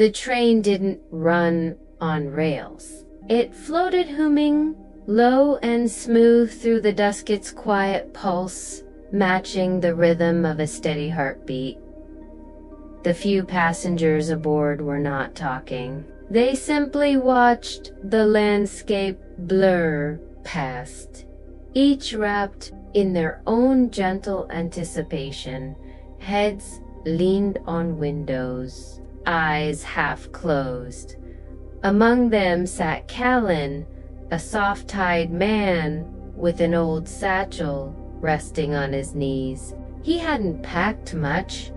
The train didn't run on rails. It floated humming, low and smooth through the dusk, its quiet pulse matching the rhythm of a steady heartbeat. The few passengers aboard were not talking. They simply watched the landscape blur past, each wrapped in their own gentle anticipation. Heads leaned on windows, eyes half closed. Among them sat Calen, a soft-eyed man with an old satchel resting on his knees. He hadn't packed much: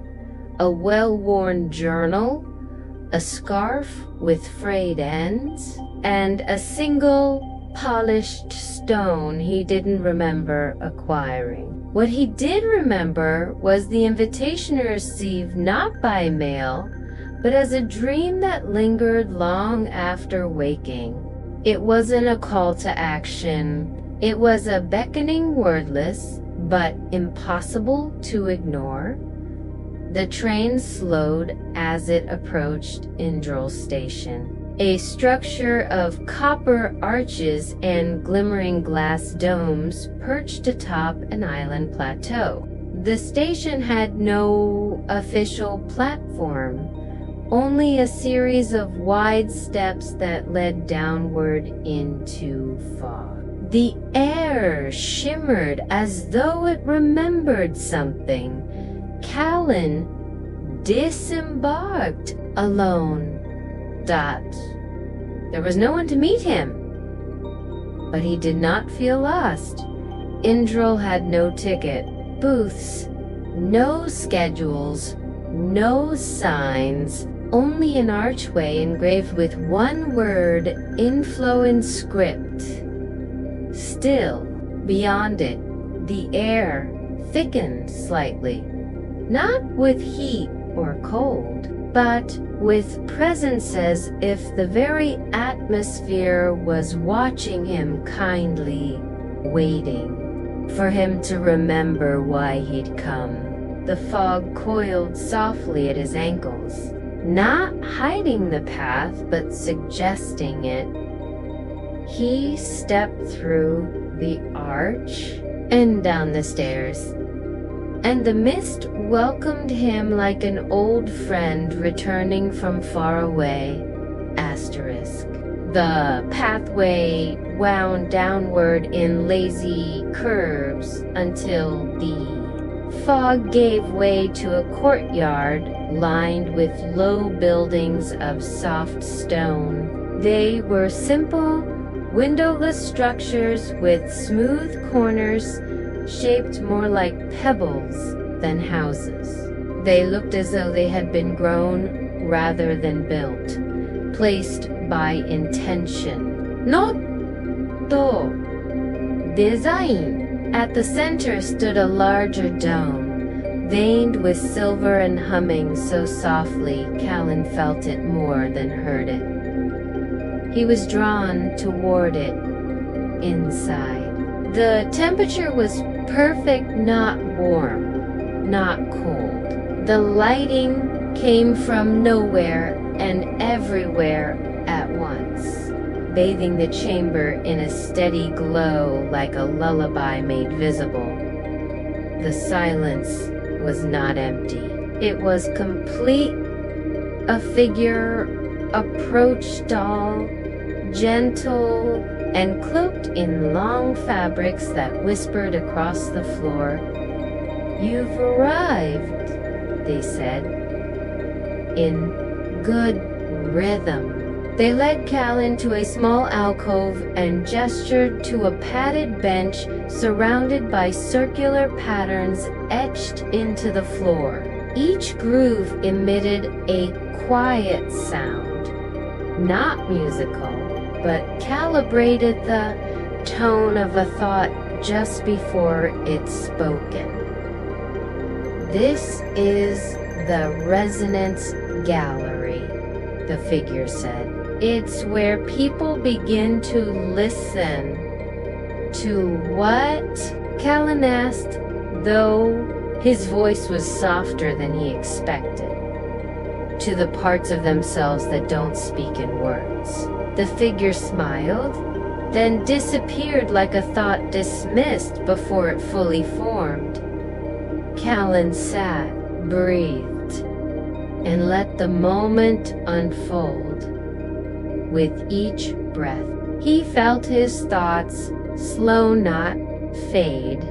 a well-worn journal, a scarf with frayed ends, and a single polished stone he didn't remember acquiring. What he did remember was the invitation received not by mail, but as a dream that lingered long after waking. It wasn't a call to action. It was a beckoning, wordless, but impossible to ignore. The train slowed as it approached Indrel Station, a structure of copper arches and glimmering glass domes perched atop an island plateau. The station had no official platform, only a series of wide steps that led downward into fog. The air shimmered as though it remembered something. Calen disembarked alone. There was no one to meet him. But he did not feel lost. Indrel had no ticket, booths, no schedules, no signs, only an archway engraved with one word, inflow in script. Still, beyond it, the air thickened slightly, not with heat or cold, but with presence, as if the very atmosphere was watching him kindly, waiting for him to remember why he'd come. The fog coiled softly at his ankles, not hiding the path, but suggesting it. He stepped through the arch and down the stairs, and the mist welcomed him like an old friend returning from far away. The pathway wound downward in lazy curves until the fog gave way to a courtyard lined with low buildings of soft stone. They were simple, windowless structures with smooth corners shaped more like pebbles than houses. They looked as though they had been grown rather than built, placed by intention, not design. At the center stood a larger dome, veined with silver and humming so softly Calen felt it more than heard it. He was drawn toward it inside. The temperature was perfect, not warm, not cold. The lighting came from nowhere and everywhere at once, bathing the chamber in a steady glow like a lullaby made visible. The silence was not empty. It was complete. A figure approached, tall, gentle, and cloaked in long fabrics that whispered across the floor. "You've arrived," they said, in good rhythm. They led Calen to a small alcove and gestured to a padded bench surrounded by circular patterns etched into the floor. Each groove emitted a quiet sound, not musical, but calibrated the tone of a thought just before it's spoken. "This is the Resonance Gallery," the figure said. "It's where people begin to listen." "To what?" Calen asked, though his voice was softer than he expected. to the parts of themselves that don't speak in words. The figure smiled, then disappeared like a thought dismissed before it fully formed. Calen sat, breathed, and let the moment unfold. With each breath, he felt his thoughts slow, not fade,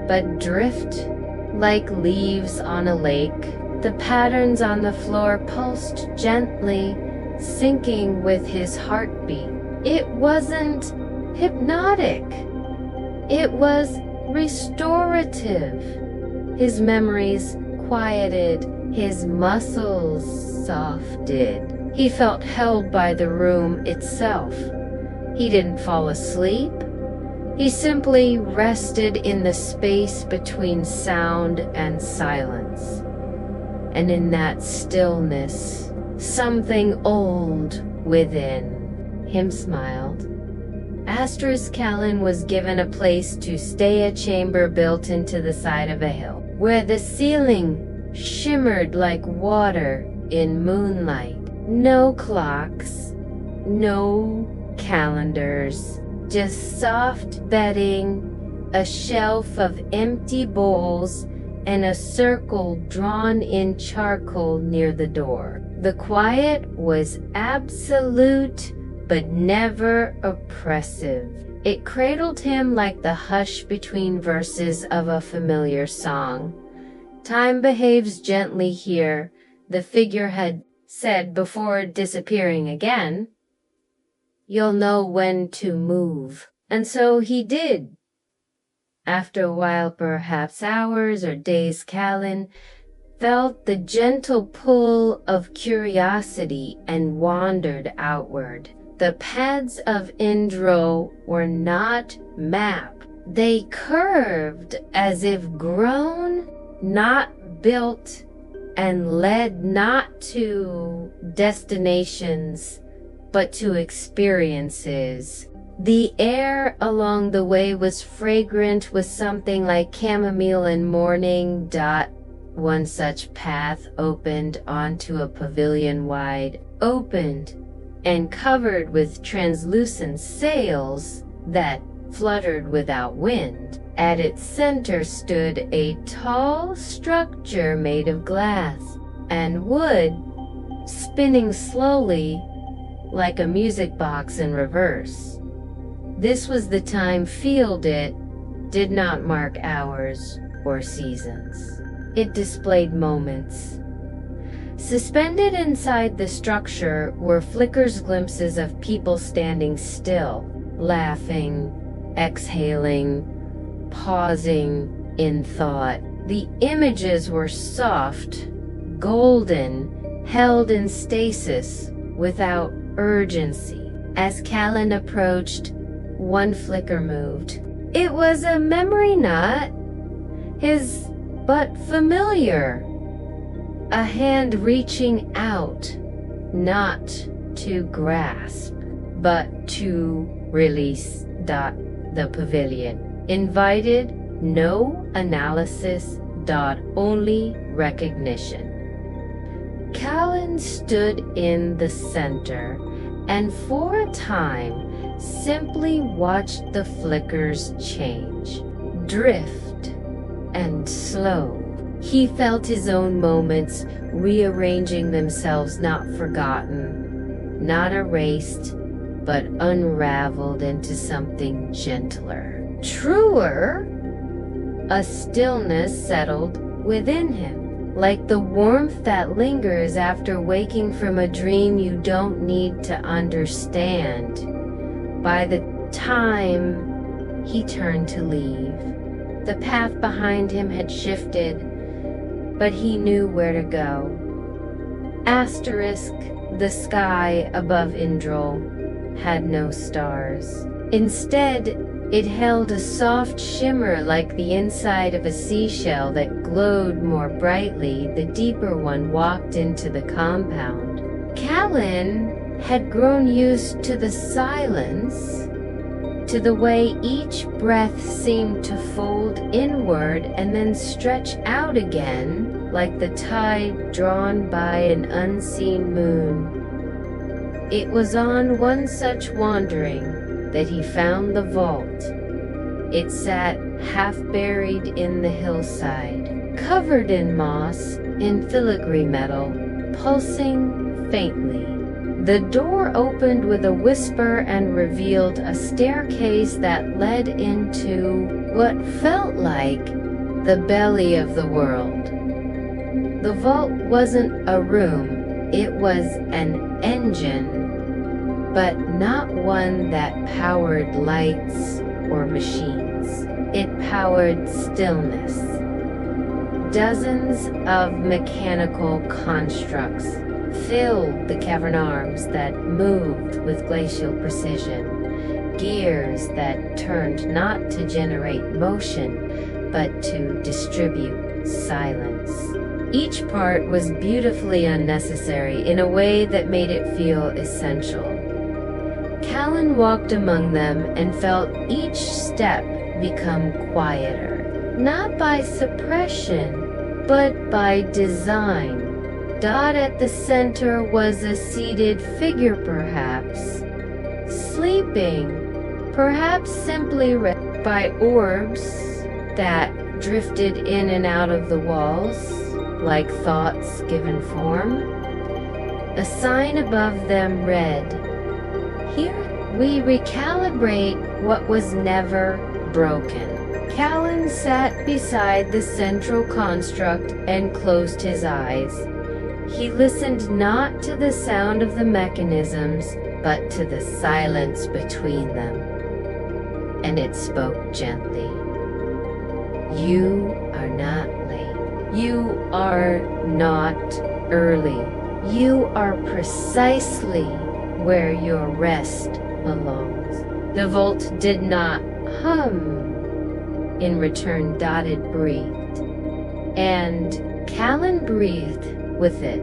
but drift like leaves on a lake. The patterns on the floor pulsed gently, syncing with his heartbeat. It wasn't hypnotic. It was restorative. His memories quieted, his muscles softened. He felt held by the room itself. He didn't fall asleep. He simply rested in the space between sound and silence. And in that stillness, something old within him smiled. Calen was given a place to stay, a chamber built into the side of a hill, where the ceiling shimmered like water in moonlight. No clocks, no calendars, just soft bedding, a shelf of empty bowls, and a circle drawn in charcoal near the door. The quiet was absolute, but never oppressive. It cradled him like the hush between verses of a familiar song. "Time behaves gently here," the figure had said before disappearing again. "You'll know when to move." And so he did. After a while, perhaps hours or days, Calen felt the gentle pull of curiosity and wandered outward. The paths of Indrel were not mapped. They curved as if grown, not built, and led not to destinations, but to experiences. The air along the way was fragrant with something like chamomile and morning. One such path opened onto a pavilion wide opened and covered with translucent sails that fluttered without wind. At its center stood a tall structure made of glass and wood, spinning slowly like a music box in reverse. This was the time field. It did not mark hours or seasons. It displayed moments. Suspended inside the structure were flickers, glimpses of people standing still, laughing, exhaling, pausing in thought. The images were soft, golden, held in stasis without urgency. As Calen approached, one flicker moved. It was a memory, not his, but familiar. A hand reaching out, not to grasp, but to release. The pavilion invited no analysis. Only recognition. Calen stood in the center and for a time simply watched the flickers change, drift, and slow. He felt his own moments rearranging themselves, not forgotten, not erased, but unraveled into something gentler, truer. A stillness settled within him, like the warmth that lingers after waking from a dream you don't need to understand. By the time he turned to leave, the path behind him had shifted, but he knew where to go. The sky above Indrel had no stars. Instead, it held a soft shimmer like the inside of a seashell that glowed more brightly. The deeper one walked into the compound. Calen had grown used to the silence, to the way each breath seemed to fold inward and then stretch out again, like the tide drawn by an unseen moon. It was on one such wandering that he found the vault. It sat half buried in the hillside, covered in moss, in filigree metal, pulsing faintly. The door opened with a whisper and revealed a staircase that led into what felt like the belly of the world. The vault wasn't a room, it was an engine, but not one that powered lights or machines. It powered stillness. Dozens of mechanical constructs filled the cavern arms that moved with glacial precision, gears that turned not to generate motion, but to distribute silence. Each part was beautifully unnecessary in a way that made it feel essential. Calen walked among them and felt each step become quieter, not by suppression, but by design. Dot at the center was a seated figure, perhaps sleeping, perhaps simply read by orbs that drifted in and out of the walls, like thoughts given form. A sign above them read, "Here we recalibrate what was never broken." Calen sat beside the central construct and closed his eyes. He listened not to the sound of the mechanisms, but to the silence between them. And it spoke gently. "You are not late. You are not early. You are precisely where your rest belongs." The vault did not hum. In return, Dotted breathed. And Calen breathed with it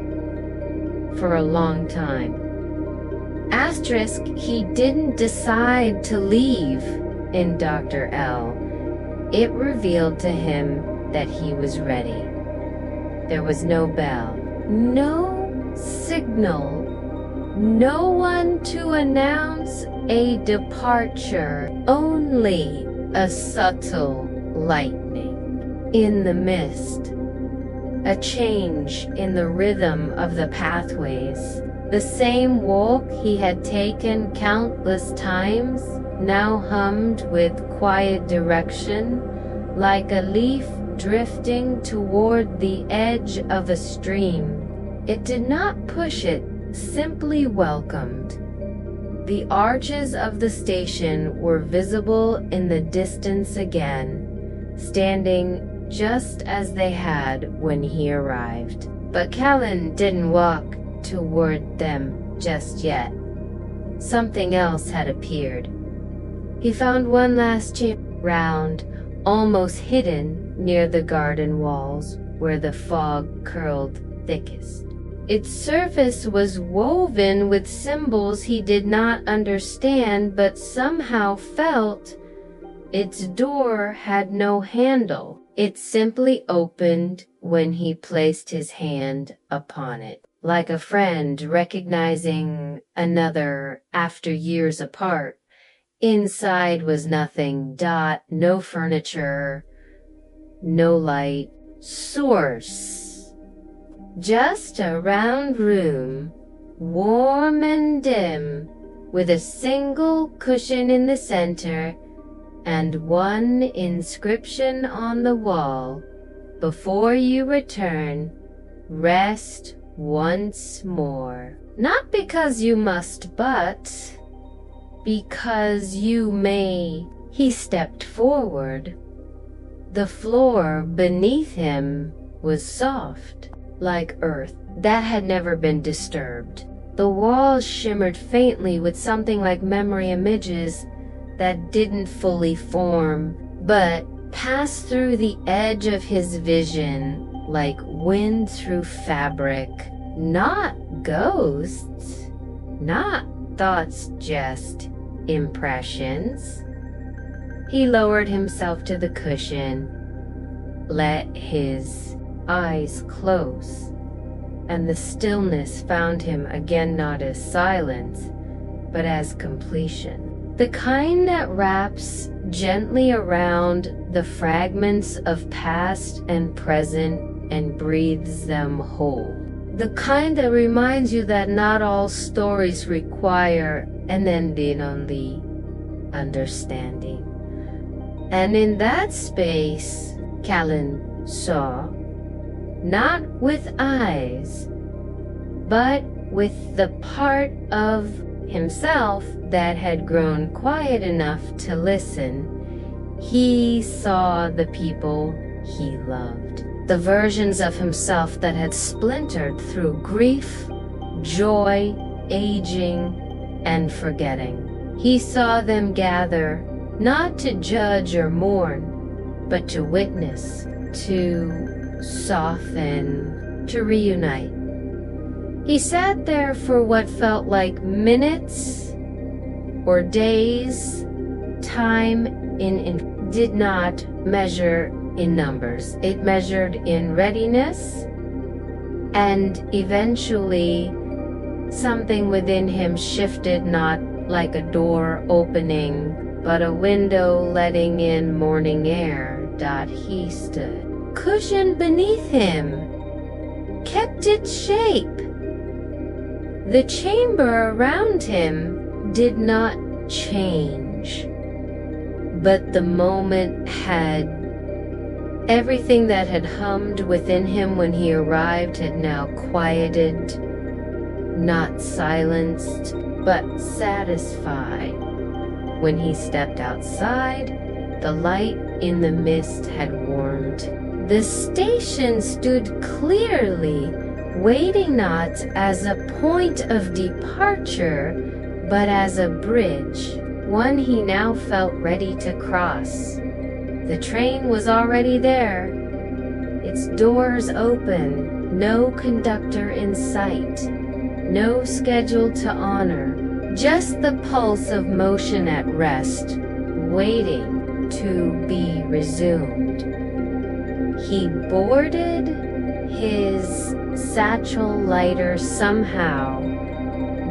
for a long time. Asterisk, he didn't decide to leave in Dr. L. It revealed to him that he was ready. There was no bell, no signal, no one to announce a departure, only a subtle lightning in the mist. A change in the rhythm of the pathways. The same walk he had taken countless times now hummed with quiet direction, like a leaf drifting toward the edge of a stream. It did not push it, simply welcomed. The arches of the station were visible in the distance again, standing just as they had when he arrived. But Calen didn't walk toward them just yet. Something else had appeared. He found one last chamber, round, almost hidden near the garden walls where the fog curled thickest. Its surface was woven with symbols he did not understand, but somehow felt. Its door had no handle. It simply opened when he placed his hand upon it, like a friend recognizing another after years apart. Inside was nothing. No furniture, no light source. Just a round room, warm and dim, with a single cushion in the center and one inscription on the wall. "Before you return, rest once more." Not because you must, but because you may. He stepped forward. The floor beneath him was soft, like earth that had never been disturbed. The walls shimmered faintly with something like memory images that didn't fully form, but passed through the edge of his vision like wind through fabric. Not ghosts, not thoughts, just impressions. He lowered himself to the cushion, let his eyes close, and the stillness found him again not as silence, but as completion. The kind that wraps gently around the fragments of past and present and breathes them whole. The kind that reminds you that not all stories require an ending, only understanding. And in that space, Calen saw, not with eyes, but with the part of himself that had grown quiet enough to listen, he saw the people he loved. The versions of himself that had splintered through grief, joy, aging, and forgetting. He saw them gather, not to judge or mourn, but to witness, to soften, to reunite. He sat there for what felt like minutes or days. Time did not measure in numbers. It measured in readiness, and eventually something within him shifted, not like a door opening, but a window letting in morning air. He stood. Cushioned beneath him, kept its shape. The chamber around him did not change, but the moment had. Everything that had hummed within him when he arrived had now quieted, not silenced, but satisfied. When he stepped outside, the light in the mist had warmed. The station stood clearly, waiting not as a point of departure, but as a bridge, one he now felt ready to cross. The train was already there, its doors open, no conductor in sight, no schedule to honor, just the pulse of motion at rest, waiting to be resumed. He boarded, his satchel lighter somehow,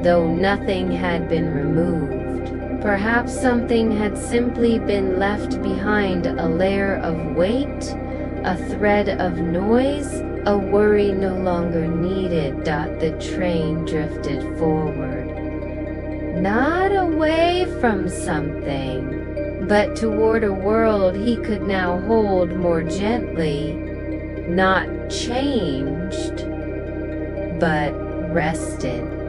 though nothing had been removed. Perhaps something had simply been left behind, a layer of weight, a thread of noise, a worry no longer needed. The train drifted forward, not away from something, but toward a world he could now hold more gently, not changed, but rested.